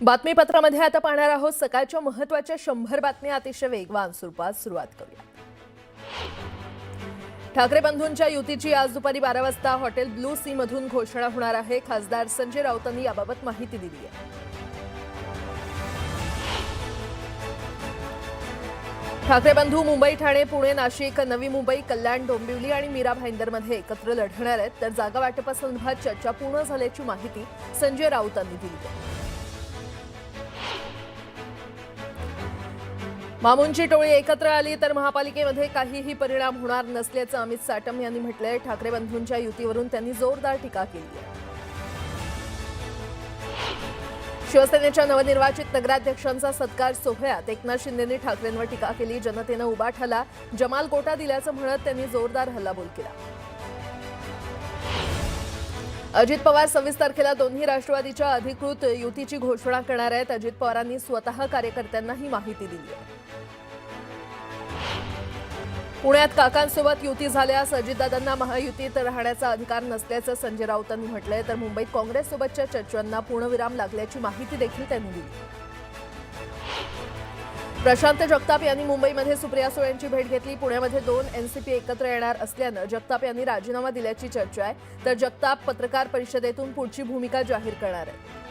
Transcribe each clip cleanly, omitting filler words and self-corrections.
बातमीपत्रामध्ये आता पाहणार आहोत सकाळच्या महत्त्वाच्या 100 बातम्या अतिशय वेगवान स्वरूपात सुरुवात करूया। ठाकरे बंधूंच्या युतीची आज दुपारी 12 वाजता हॉटेल ब्लू सी मधून घोषणा होणार आहे। खासदार संजय राऊतांनी याबाबत माहिती दिली आहे। ठाकरे बंधू मुंबई, ठाणे, पुणे, नाशिक, नवी मुंबई, कल्याण, डोंबिवली आणि मीरा भाईंदरमध्ये एकत्र लढणार आहेत। तर जागा वाटपासंदर्भात चर्चा पूर्ण झाल्याची माहिती संजय राऊतांनी दिली आहे। मामूंची टोळी एकत्र आली तर महापालिकेमध्ये काहीही परिणाम होणार नसल्याचं अमित साटम यांनी म्हटलंय। ठाकरे बंधूंच्या युतीवरून त्यांनी जोरदार टीका केली आहे। शिवसेनेच्या नवनिर्वाचित नगराध्यक्षांचा सत्कार सोहळ्यात एकनाथ शिंदेंनी ठाकरेंवर टीका केली। जनतेनं उबाठाला जमाल गोटा दिल्याचं म्हणत त्यांनी जोरदार हल्लाबोल केला। अजित पवार 26 तारखेला दोन्ही राष्ट्रवादीच्या अधिकृत युतीची घोषणा करणार आहेत। अजित पवारांनी स्वतः कार्यकर्त्यांना ही माहिती दिली आहे। पुण्यात काकांसोबत युती झाल्यास अजितदादांना महायुतीत राहण्याचा अधिकार नसल्याचं संजय राऊतांनी म्हटलंय। तर मुंबईत काँग्रेससोबतच्या चर्चांना पूर्णविराम लागल्याची माहिती देखील त्यांनी दिली। प्रशांत जगताप यांनी मुंबईमध्ये सुप्रिया सुळे यांची भेट घेतली। पुण्यामध्ये 2 एनसीपी एकत्र येणार असल्यानं जगताप यांनी राजीनामा दिल्याची चर्चा आहे। तर जगताप पत्रकार परिषदेतून पुढची भूमिका जाहीर करणार आहेत।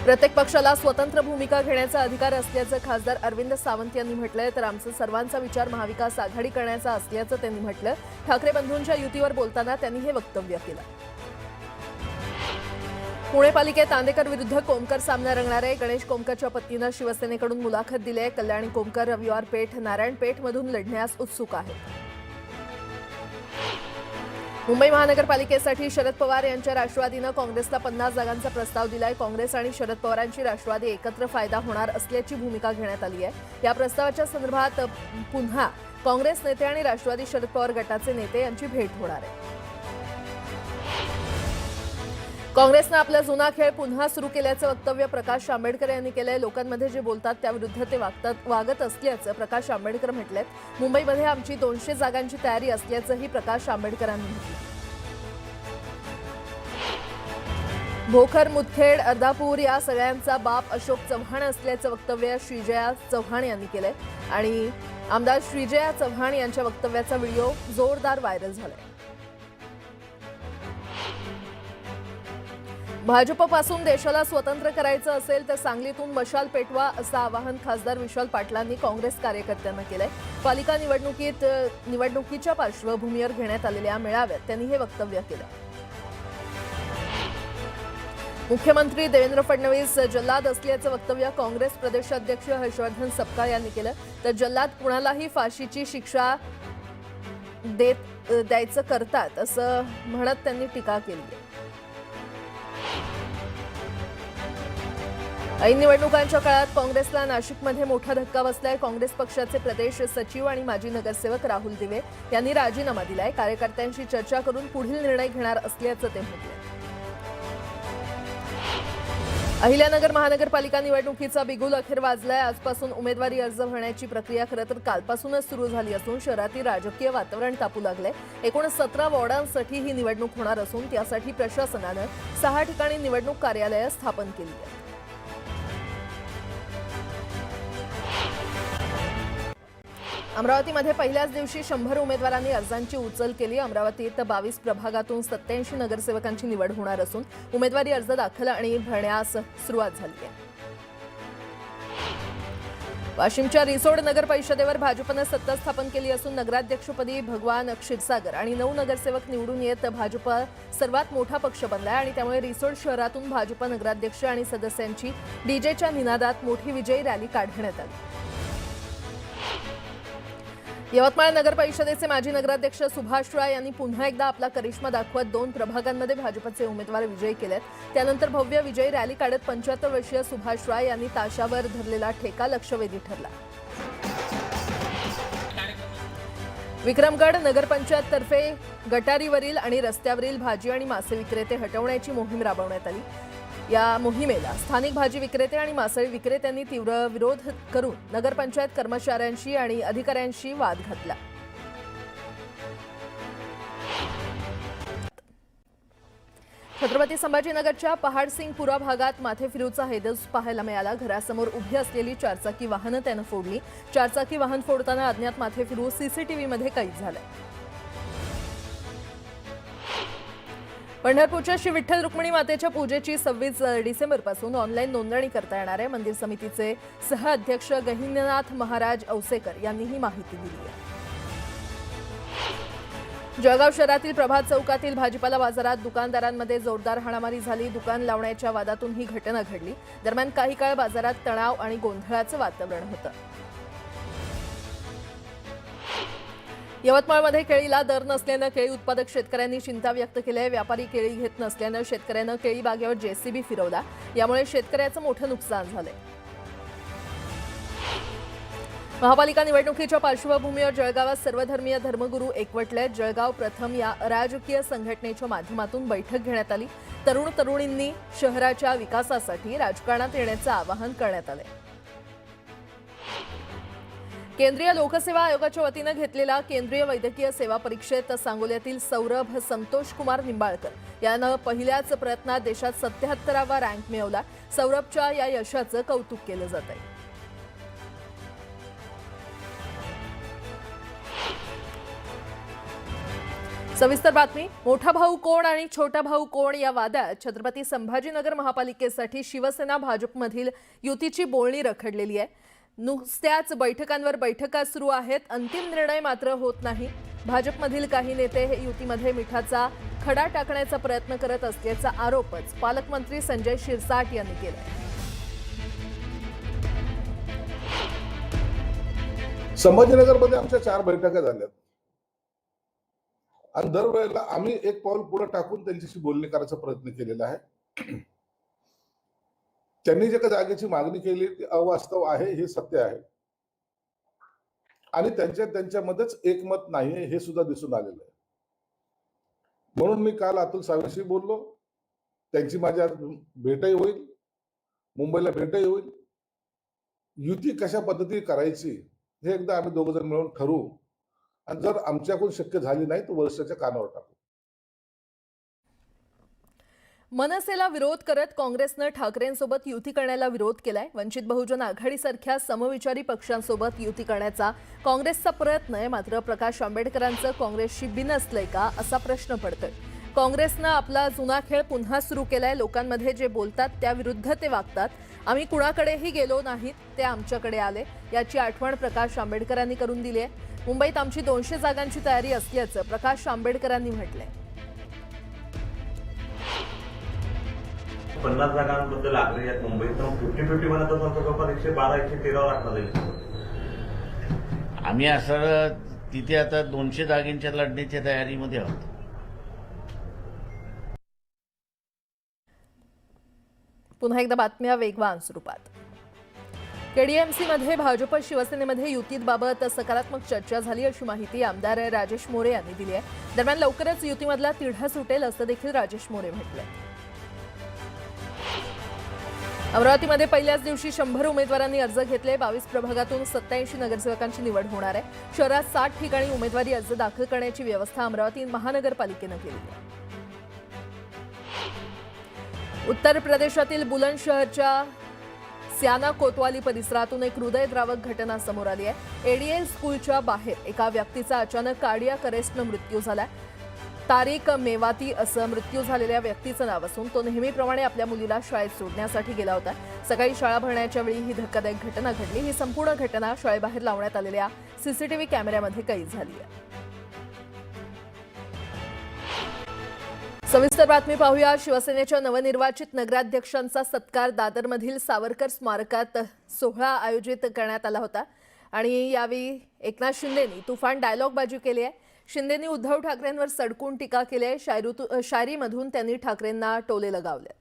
प्रत्येक पक्षाला स्वतंत्र भूमिका घेण्याचा अधिकार असल्याचं खासदार अरविंद सावंत यांनी म्हटलंय। तर आमचा सर्वांचा विचार महाविकास आघाडी करण्याचा असल्याचं त्यांनी म्हटलं। ठाकरे बंधूंच्या युतीवर बोलताना त्यांनी हे वक्तव्य केलं। पुणे पालिकेत आंदेकर विरुद्ध कोमकर सामना रंगणार आहे। गणेश कोमकरच्या पत्नीनं शिवसेनेकडून मुलाखत दिली आहे। कल्याणी कोमकर रविवार पेठ, नारायण पेठमधून लढण्यास उत्सुक आहेत। मुंबई महानगरपालिकेसाठी शरद पवार यांच्या राष्ट्रवादीनं काँग्रेसला 50 जागांचा प्रस्ताव दिलाय। काँग्रेस आणि शरद पवारांची राष्ट्रवादी एकत्र फायदा होणार असल्याची भूमिका घेण्यात आली आहे। या प्रस्तावाच्या संदर्भात पुन्हा काँग्रेस नेते आणि राष्ट्रवादी शरद पवार गटाचे नेते यांची भेट होणार आहे। काँग्रेसनं आपला जुना खेळ पुन्हा सुरू केल्याचं वक्तव्य प्रकाश आंबेडकर यांनी केलंय। लोकांमध्ये जे बोलतात त्याविरुद्ध ते वागत असल्याचं प्रकाश आंबेडकर म्हटलेत। मुंबईमध्ये आमची 200 जागांची तयारी असल्याचंही प्रकाश आंबेडकरांनी म्हटलं। भोकर, मुदखेड, अर्धापूर या सगळ्यांचा बाप अशोक चव्हाण असल्याचं वक्तव्य श्रीजया चव्हाण यांनी केलंय आणि आमदार श्रीजया चव्हाण यांच्या वक्तव्याचा व्हिडिओ जोरदार व्हायरल झालाय। भाजपपासून देशाला स्वतंत्र करायचं असेल तर सांगलीतून मशाल पेटवा असं आवाहन खासदार विशाल पाटलांनी काँग्रेस कार्यकर्त्यांना केलंय। पालिका निवडणुकीच्या पार्श्वभूमीवर घेण्यात आलेल्या मेळाव्यात त्यांनी हे वक्तव्य केलं। मुख्यमंत्री देवेंद्र फडणवीस जल्लाद असल्याचं वक्तव्य काँग्रेस प्रदेशाध्यक्ष हर्षवर्धन सपकाळ यांनी केलं। तर जल्लाद कुणालाही फाशीची शिक्षा द्यायचं करतात असं म्हणत त्यांनी टीका केली। ऐन निवडणुकांच्या काळात काँग्रेसला नाशिकमध्ये मोठा धक्का बसलाय। काँग्रेस पक्षाचे प्रदेश सचिव आणि माजी नगरसेवक राहुल दिवे यांनी राजीनामा दिलाय। कार्यकर्त्यांशी चर्चा करून पुढील निर्णय घेणार असल्याचं ते म्हटलं। अहिल्यानगर महानगरपालिका निवडणुकीचा बिगुल अखेर वाजलाय। आजपासून उमेदवारी अर्ज भरण्याची प्रक्रिया खरं तर कालपासूनच सुरू झाली असून शहरातील राजकीय वातावरण तापू लागलंय। एकूण 17 वॉर्डांसाठी ही निवडणूक होणार असून त्यासाठी प्रशासनानं 6 ठिकाणी निवडणूक कार्यालयं स्थापन केली आहेत। अमरावतीमध्ये पहिल्याच दिवशी 100 उमेदवारांनी अर्जांची उचल केली। अमरावतीत 22 प्रभागातून 87 नगरसेवकांची निवड होणार असून उमेदवारी अर्ज दाखल आणि भरण्यास सुरुवात झाली आहे। वाशिमच्या रिसोड नगर परिषदेवर भाजपनं सत्ता स्थापन केली असून नगराध्यक्षपदी भगवान क्षीरसागर आणि 9 नगरसेवक निवडून येत भाजप सर्वात मोठा पक्ष बनलाय आणि त्यामुळे रिसोड शहरातून भाजप नगराध्यक्ष आणि सदस्यांची डीजेच्या निनादात मोठी विजयी रॅली काढण्यात आली। यवतमाळ नगर परिषदेचे माजी नगराध्यक्ष सुभाष राय यांनी पुन्हा एकदा आपला करिश्मा दाखवत 2 प्रभागांमध्ये भाजपचे उमेदवार विजयी केलेत। त्यानंतर भव्य विजयी रॅली काढत 75 वर्षीय सुभाष राय यांनी ताशावर धरलेला ठेका लक्षवेधी ठरला। विक्रमगड नगरपंचायत तर्फे गटारीवरील आणि रस्त्यावरील भाजी आणि मासे विक्रेते हटवण्याची मोहीम राबवण्यात आली। या मोहिमेला स्थानिक भाजी विक्रेते आणि मासळी विक्रेत्यांनी तीव्र विरोध करून नगरपंचायत कर्मचाऱ्यांशी आणि अधिकाऱ्यांशी वाद घातला। छत्रपती संभाजीनगरच्या पहाडसिंगपुरा भागात माथेफिरूचा हेदस पाहायला मिळाला। घरासमोर उभी असलेली चारचाकी वाहनं त्यानं फोडली। चारचाकी वाहन फोडताना अज्ञात माथेफिरू सीसीटीव्हीमध्ये कैद झाले। पंढरपूरच्या श्री विठ्ठल रुक्मिणी मातेच्या पूजेची 26 डिसेंबरपासून ऑनलाईन नोंदणी करता येणार आहे। मंदिर समितीचे सहअध्यक्ष गहिनीनाथ महाराज औसेकर यांनी ही माहिती दिली आहे। जळगाव शहरातील प्रभात चौकातील भाजीपाला बाजारात दुकानदारांमध्ये जोरदार हाणामारी झाली। दुकान लावण्याच्या वादातून ही घटना घडली। दरम्यान काही काळ बाजारात तणाव आणि गोंधळाचं वातावरण होतं। यवतमाळमध्ये केळीला दर नसल्यानं केळी उत्पादक शेतकऱ्यांनी चिंता व्यक्त केली आहे। व्यापारी केळी घेत नसल्यानं शेतकऱ्यानं केळी बागेवर जेसीबी फिरवला। यामुळे शेतकऱ्याचं मोठं नुकसान झालंय। महापालिका निवडणुकीच्या पार्श्वभूमीवर जळगावात सर्वधर्मीय धर्मगुरू एकवटले। जळगाव प्रथम या अराजकीय संघटनेच्या माध्यमातून बैठक घेण्यात आली। तरुण तरुणींनी शहराच्या विकासासाठी राजकारणात येण्याचं आवाहन करण्यात आले। केंद्रीय लोकसेवा आयोगाच्या वतीनं घेतलेल्या केंद्रीय वैद्यकीय सेवा परीक्षेत सांगोल्यातील सौरभ संतोष कुमार निंबाळकर यानं पहिल्याच प्रयत्नात देशात 77वा रँक मिळवला। सौरभच्या या यशाचं कौतुक केलं जात आहे। सविस्तर बातमी। मोठा भाऊ कोण आणि छोटा भाऊ कोण या वादात छत्रपती संभाजीनगर महापालिकेसाठी शिवसेना भाजपमधील युतीची बोलणी रखडलेली आहे। नुसत्याच बैठकांवर बैठका सुरू आहेत, अंतिम निर्णय मात्र होत नाही। भाजपमधील काही नेते हे युतीमध्ये मिठाचा खडा टाकण्याचा प्रयत्न करत असल्याचा आरोपच पालकमंत्री संजय शिरसाट यांनी केला। संभाजीनगरमध्ये आमच्या 4 बैठका झाल्यात आणि दरवेळेला आम्ही एक पाऊल पुढे टाकून त्यांच्याशी बोलणी करायचा प्रयत्न केलेला आहे। त्यांनी जे काही जागेची मागणी केली ती अवास्तव आहे हे सत्य आहे आणि त्यांच्यामध्येच एकमत नाही हे सुद्धा दिसून आलेलं आहे। म्हणून मी काल अतुल सावेंशी बोललो, त्यांची माझ्या भेटही होईल, मुंबईला भेटही होईल। युती कशा पद्धतीने करायची हे एकदा आम्ही दोघं जण मिळून ठरवू आणि जर आमच्याकडून शक्य झाली नाही तर वर्षाच्या कानावर टाकू। मनसेला विरोध करत काँग्रेसनं ठाकरेंसोबत युती करण्याला विरोध केलाय। वंचित बहुजन आघाडीसारख्या समविचारी पक्षांसोबत युती करण्याचा काँग्रेसचा प्रयत्न आहे, मात्र प्रकाश आंबेडकरांचं काँग्रेसशी बिनसलंय का असा प्रश्न पडतोय। काँग्रेसनं आपला जुना खेळ पुन्हा सुरू केलाय। लोकांमध्ये जे बोलतात त्याविरुद्ध ते वागतात। आम्ही कुणाकडेही गेलो नाहीत, ते आमच्याकडे आले, याची आठवण प्रकाश आंबेडकरांनी करून दिली आहे। मुंबईत आमची 200 जागांची तयारी असल्याचं प्रकाश आंबेडकरांनी म्हटलंय। 50 जागांबद्दल आग्रही आहेत मुंबईत, 50-50 म्हणत होतो, 112 113 राखला जाईल। आम्ही असं तिथे आता 200 जागांच्या लढण्याच्या तयारीमध्ये आहोत। पुन्हा एकदा बातम्या वेगवान स्वरूपात। केडीएमसीमध्ये भाजप शिवसेनेमध्ये युतीबाबत सकारात्मक चर्चा झाली अशी माहिती आमदार राजेश मोरे यांनी दिली आहे। दरम्यान लवकरच युतीमधला तिढा सुटेल असं देखील राजेश मोरे म्हटलंय। अमरावतीमध्ये पहिल्याच दिवशी 100 उमेदवारांनी अर्ज घेतले। 22 प्रभागातून 87 नगरसेवकांची निवड होणार आहे। शहरात 60 ठिकाणी उमेदवारी अर्ज दाखल करण्याची व्यवस्था अमरावती महानगरपालिकेनं केली आहे। उत्तर प्रदेशातील बुलंदशहरच्या सियाना कोतवाली परिसरातून एक हृदयद्रावक घटना समोर आली आहे। एडीएल स्कूलच्या बाहेर एका व्यक्तीचा अचानक कार्डियाक अरेस्टनं मृत्यू झाला। तारिक मेवाती असं मृत्यू झालेल्या व्यक्तीचं नाव असून तो नेहमीप्रमाणे आपल्या मुलीला शाळेत सोडण्यासाठी गेला होता। सकाळी शाळा भरण्याच्या वेळी ही धक्कादायक घटना घडली। ही संपूर्ण घटना शाळेबाहेर लावण्यात आलेल्या सीसीटीव्ही कॅमेऱ्यामध्ये कैद झाली आहे। सविस्तर बातमी पाहूया। शिवसेनेच्या नवनिर्वाचित नगराध्यक्षांचा सत्कार दादरमधील सावरकर स्मारकात सोहळा आयोजित करण्यात आला होता आणि यावेळी एकनाथ शिंदेंनी तुफान डायलॉगबाजी केली आहे। शिंदेंनी उद्धव ठाकरेंवर सडकून टीका केली आहे। शायरीमधून त्यांनी ठाकरेंना टोले लगावले।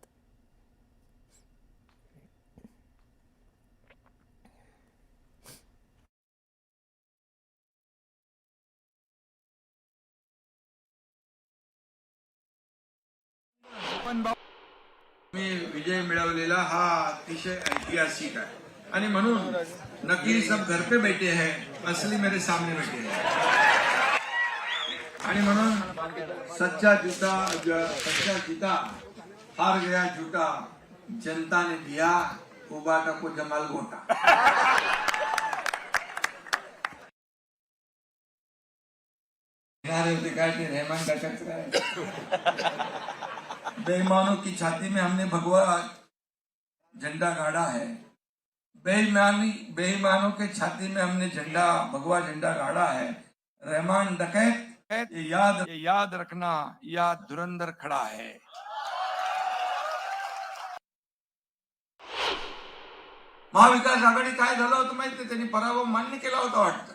मी विजय मिळवलेला हा अतिशय ऐतिहासिक आहे आणि म्हणून नकली सब घर पे बैठे हैं, असली मेरे सामने बैठे हैं आणि म्हणून सच्चा जूता हार गया झूठा, जनता ने दिया, उबाटा को जमाल गोटा. होते काय ते रहमान टाकाच काय. बेईमानों की छाती में हमने भगवा झंडा गाड़ा है. बेईमानों के छाती में हमने भगवा झंडा गाड़ा है. रहमान डकैत ये याद रखना, या धुरंधर खड़ा है. महाविकास आघाडी काय झालं होतं माहिती, त्यांनी पराभव मान्य केला होता वाटतं.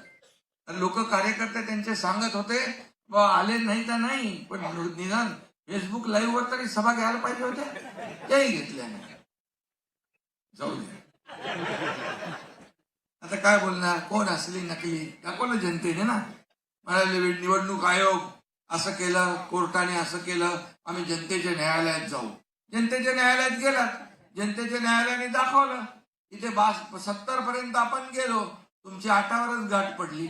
लोक कार्यकर्ते त्यांचे सांगत होते बा आले नाही तर नाही, पण निदान फेसबुक लाईव्ह वर तरी सभा घ्यायला पाहिजे होत्या, त्याही घेतल्या नाही. जाऊ दे, आता काय बोलणार, कोण असली नकली दाखवलं जनतेने ना. म्हणाले निवडणूक आयोग असं केलं, कोर्टाने असं केलं, आम्ही जनतेच्या न्यायालयात जाऊ. जनतेच्या न्यायालयात गेलात, जनतेच्या न्यायालयाने दाखवलं. इथे 70 पर्यंत आपण गेलो, तुमची 8वरच गाठ पडली.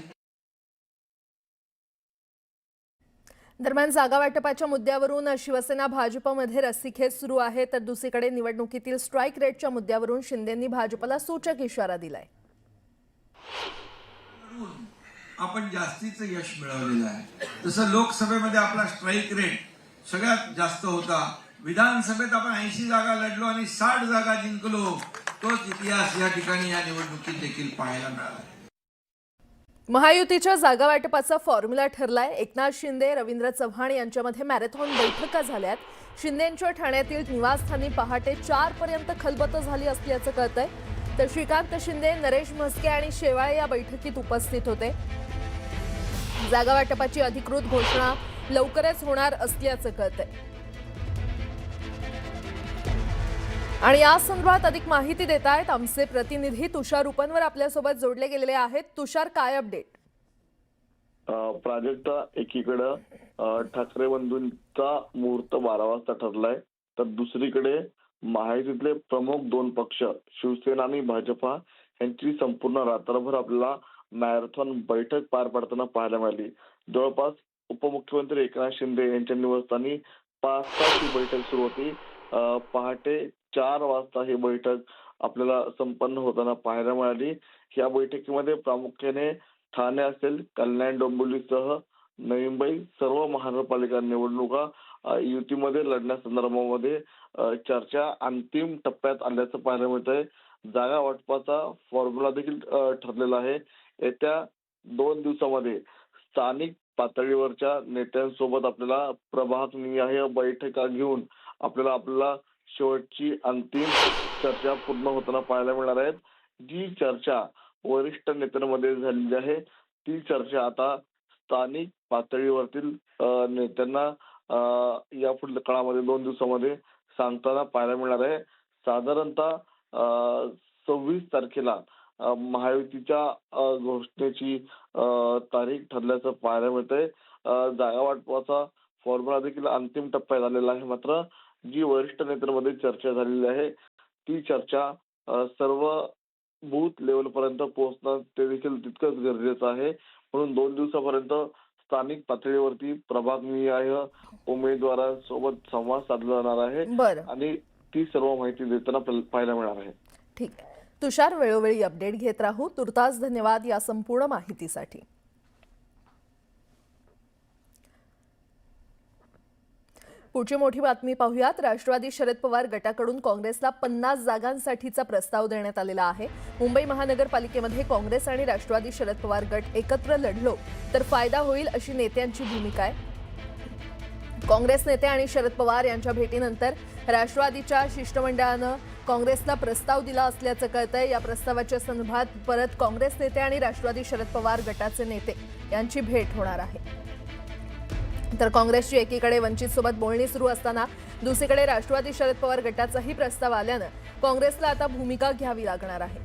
दरम्यान जागा वाटपाच्या मुद्द्यावरून शिवसेना भाजपमध्ये रस्सीखेच सुरू आहे, तर दुसरीकडे निवडणुकीतील स्ट्राईक रेटच्या मुद्द्यावरून शिंदेंनी भाजपला सूचक इशारा दिलाय. आपण जास्तीचं यश मिळवलेलं आहे. जसं लोकसभेमध्ये आपला स्ट्राईक रेट सगळ्यात जास्त होता, विधानसभेत आपण 80 जागा लढलो आणि 60 जागा जिंकलो. तोच इतिहास या ठिकाणी या निवडणुकीत देखील पाहायला मिळाला. महायुतीच्या जागा वाटपाचा फॉर्म्युला ठरलाय. एकनाथ शिंदे, रवींद्र चव्हाण यांच्यामध्ये मॅरेथॉन बैठका झाल्यात. शिंदेंच्या ठाण्यातील निवासस्थानी पहाटे 4 पर्यंत खलबतं झाली असल्याचं कळतंय. तर श्रीकांत शिंदे, नरेश म्हस्के आणि शेवाळे या बैठकीत उपस्थित होते. जागा वाटपाची अधिकृत घोषणा लवकरच होणार असल्याचं कळतंय. आणि या संदर्भात अधिक माहिती देत आहेत आमचे प्रतिनिधी तुषार उपनवर आपल्यासोबत जोडले गेलेले आहेत. तुषार, काय अपडेट? प्राजक्ता, एकीकडे ठाकरे बंधूंचा मुहूर्त 12 वाजता ठरलाय, तर दुसरीकडे महायुतीतले प्रमुख 2 पक्ष शिवसेना आणि भाजपा यांची संपूर्ण रात्रभर आपल्याला मॅरेथॉन बैठक पार पडताना पाहायला मिळाली. जवळपास उपमुख्यमंत्री एकनाथ शिंदे यांच्या निवासस्थानी 5 तास ही बैठक सुरू होती. पहाटे 4 वाजता ही बैठक आपल्याला संपन्न होताना पाहायला मिळाली. या बैठकीमध्ये प्रामुख्याने ठाणे असेल, कल्याण डोंबिवलीसह नवी मुंबई सर्व महानगरपालिका निवडणुका युतीमध्ये लढण्यासंदर्भामध्ये चर्चा अंतिम टप्प्यात आल्याचं पाहायला मिळतंय. जागा वाटपाचा फॉर्म्युला देखील ठरलेला आहे. येत्या 2 दिवसामध्ये स्थानिक पातळीवरच्या नेत्यांसोबत आपल्याला प्रभागनिहाय बैठका घेऊन आपल्याला शेवटची अंतिम चर्चा पूर्ण होताना पाहायला मिळणार आहेत. जी चर्चा वरिष्ठ नेत्यांमध्ये झालेली आहे, ती चर्चा आता स्थानिक पातळीवरतील नेत्यांना या पुढल्या काळामध्ये 2 दिवसामध्ये सांगताना पाहायला मिळणार आहे. साधारणतः 26 तारखेला महायुतीच्या घोषणेची तारीख ठरल्याचं पाहायला मिळतंय. जागा वाटपाचा फॉर्म्युला देखील अंतिम टप्प्यात आलेला आहे. मात्र जी वरिष्ठ नेत्यांमध्ये चर्चा झालेली आहे, ती चर्चा सर्व बूथ लेवल पर्यंत पोहोचणं ते देखील तितकंच गरजेचं आहे. म्हणून 2 दिवसापर्यंत स्थानिक पातळीवरती प्रभागनिहाय उमेदवारांसोबत संवाद साधला जाणार आहे आणि ती सर्व माहिती देताना पाहायला मिळणार आहे. ठीक आहे तुषार, वेळोवेळी अपडेट घेत राहू. तुर्तास धन्यवाद या संपूर्ण माहितीसाठी. पुढची मोठी बातमी पाहूयात. राष्ट्रवादी शरद पवार गटाकडून काँग्रेसला 50 जागांसाठीचा प्रस्ताव देण्यात आलेला आहे. मुंबई महानगरपालिकेमध्ये काँग्रेस आणि राष्ट्रवादी शरद पवार गट एकत्र लढलो तर फायदा होईल अशी नेत्यांची भूमिका आहे. काँग्रेस नेते आणि शरद पवार यांच्या भेटीनंतर राष्ट्रवादीच्या शिष्टमंडळानं काँग्रेसला प्रस्ताव दिला असल्याचं कळतंय. या प्रस्तावाच्या संदर्भात परत काँग्रेस नेते आणि राष्ट्रवादी शरद पवार गटाचे नेते यांची भेट होणार आहे. तर काँग्रेसची एकीकडे वंचित सोबत बोलणी सुरू असताना दुसरीकडे राष्ट्रवादी शरद पवार गटाचाही प्रस्ताव आल्यानं काँग्रेसला आता भूमिका घ्यावी लागणार आहे.